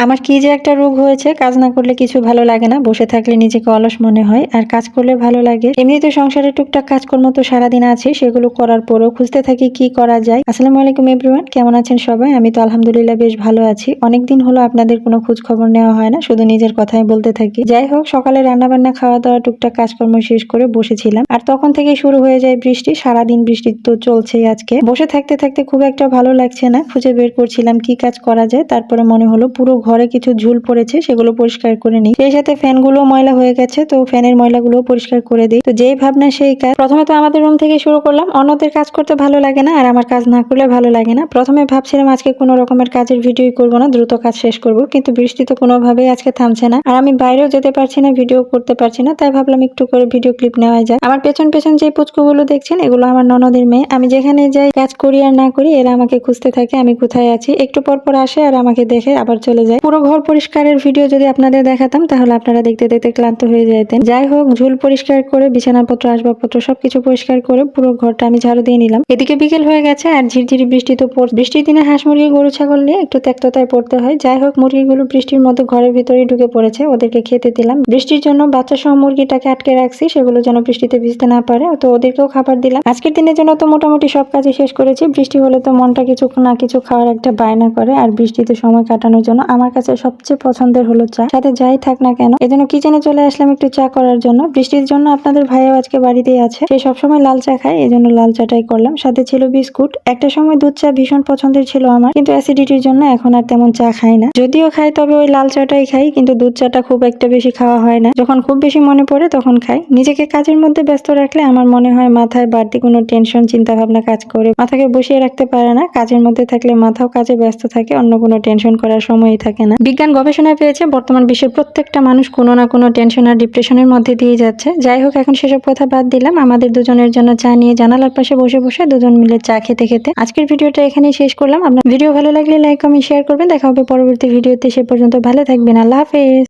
আমার কি যে একটা রোগ হয়েছে, কাজ না করলে কিছু ভালো লাগে না, বসে থাকলে নিজেকে অলস মনে হয়, আর কাজ করলে ভালো লাগে। এমনিতে সংসারে টুকটাক কাজকর্ম তো সারাদিন আছে, সেগুলো করার পরেও খুঁজতে থাকি কি করা যায়। আসসালামু আলাইকুম এভরিওয়ান, কেমন আছেন সবাই? আমি তো আলহামদুলিল্লাহ বেশ ভালো আছি। অনেকদিন হলো আপনাদের কোনো খোঁজ খবর নেওয়া হয় না, শুধু নিজের কথাই বলতে থাকি। যাই হোক, সকালে রান্না বান্না খাওয়া দাওয়া টুকটাক কাজকর্ম শেষ করে বসেছিলাম, আর তখন থেকে শুরু হয়ে যায় বৃষ্টি। সারাদিন বৃষ্টি তো চলছেই। আজকে বসে থাকতে থাকতে খুব একটা ভালো লাগছে না, খুঁজে বের করছিলাম কি কাজ করা যায়। তারপরে মনে হলো পুরো ঘরে কিছু ঝুল পড়েছে, সেগুলো পরিষ্কার করে নিই। সেই সাথে ফ্যান গুলো ময়লা হয়ে গেছে, তো ফ্যানের ময়লাগুলো পরিষ্কার করে দিই। তো যেই ভাবনা সেই কাজ। প্রথমে তো আমাদের রুম থেকে শুরু করলাম। অন্যদের কাজ করতে ভালো লাগে না, আর আমার কাজ না করলে ভালো লাগে না। প্রথমে ভাবছিলাম আজকে কোনো রকমের কাজের ভিডিওই করবো না, দ্রুত কাজ শেষ করব, কিন্তু বৃষ্টি তো কোনোভাবেই আজকে থামছে না, আর আমি বাইরেও যেতে পারছি না, ভিডিও করতে পারছি না। তাই ভাবলাম একটু করে ভিডিও ক্লিপ নেওয়া যায়। আমার পেছন পেছন যে পুচকুগুলো দেখছেন, এগুলো আমার ননদের মেয়ে। আমি যেখানে যাই, কাজ করি আর না করি, এরা আমাকে খুঁজতে থাকে আমি কোথায় আছি। একটু পর পর আসে আর আমাকে দেখে আবার চলে যায়। পুরো ঘর পরিষ্কারের ভিডিও যদি আপনাদের দেখাতাম, তাহলে আপনারা দেখতে দেখতে ক্লান্ত হয়ে যেতেন। যাই হোক, ঝুল পরিষ্কার করে বিছানাপত্র আসবাবপত্র সবকিছু পরিষ্কার করে পুরো ঘরটা আমি ঝাড়ু দিয়ে নিলাম। এদিকে বিকেল হয়ে গেছে, আর ঝিরঝিরি বৃষ্টি তো বৃষ্টির দিনে হাঁস মুরগি গরু ছাগল নিয়ে একটু তেক্ততায় পড়তে হয়। যাই হোক, মুরগিগুলো বৃষ্টির মধ্যে ঘরের ভিতরেই ঢুকে পড়েছে, ওদেরকে খেতে দিলাম। বৃষ্টির জন্য বাচ্চা সহ মুরগিটাকে আটকে রাখছি, সেগুলো যেন বৃষ্টিতে ভিজতে না পারে, তো ওদেরকেও খাবার দিলাম। আজকের দিনের জন্য তো মোটামুটি সব কাজই শেষ করেছি। বৃষ্টি হলে তো মনটা কিছু না কিছু খাওয়ার একটা বায়না করে, আর বৃষ্টিতে সময় কাটানোর জন্য আমার কাছে সবচেয়ে পছন্দের হলো চা, সাথে যাই থাক না কেন। এজন্য কিচেনে চলে আসলাম একটু চা করার জন্য। বৃষ্টির জন্য আপনাদের ভাইও আজকে বাড়িতেই আছে, সে সবসময় লাল চা খায়, এজন্য লাল চাটাই করলাম। সাথে ছিল বিস্কুট। একটা সময় দুধ চা ভীষণ পছন্দের ছিল আমার, কিন্তু অ্যাসিডিটির জন্য এখন আর তেমন চা খাই না। যদিও খাই, তবে ওই লাল চাটাই খাই, কিন্তু দুধ চাটা খুব একটা বেশি খাওয়া হয় না। যখন খুব বেশি মনে পড়ে তখন খাই। নিজেকে কাজের মধ্যে ব্যস্ত রাখলে আমার মনে হয় মাথায় বাড়তি কোনো টেনশন চিন্তা ভাবনা কাজ করে, মাথাকে বসিয়ে রাখতে পারে না। কাজের মধ্যে থাকলে মাথাও কাজে ব্যস্ত থাকে, অন্য কোনো টেনশন করার সময়ই থাকে না। বিজ্ঞান গবেষণায় পেয়েছে বর্তমান বিশ্বের প্রত্যেকটা মানুষ কোনো না কোনো টেনশন আর ডিপ্রেশনের মধ্যে দিয়ে যাচ্ছে। যাই হোক, এখন সেসব কথা বাদ দিলাম। আমাদের দুজনের জন্য চা নিয়ে জানালার পাশে বসে বসে দুজন মিলে চা খেতে খেতে আজকের ভিডিওটা এখানেই শেষ করলাম। আপনার ভিডিও ভালো লাগলে লাইক কমেন্ট শেয়ার করবেন। দেখা হবে পরবর্তী ভিডিওতে, সে পর্যন্ত ভালো থাকবেন। আল্লাহ হাফেজ।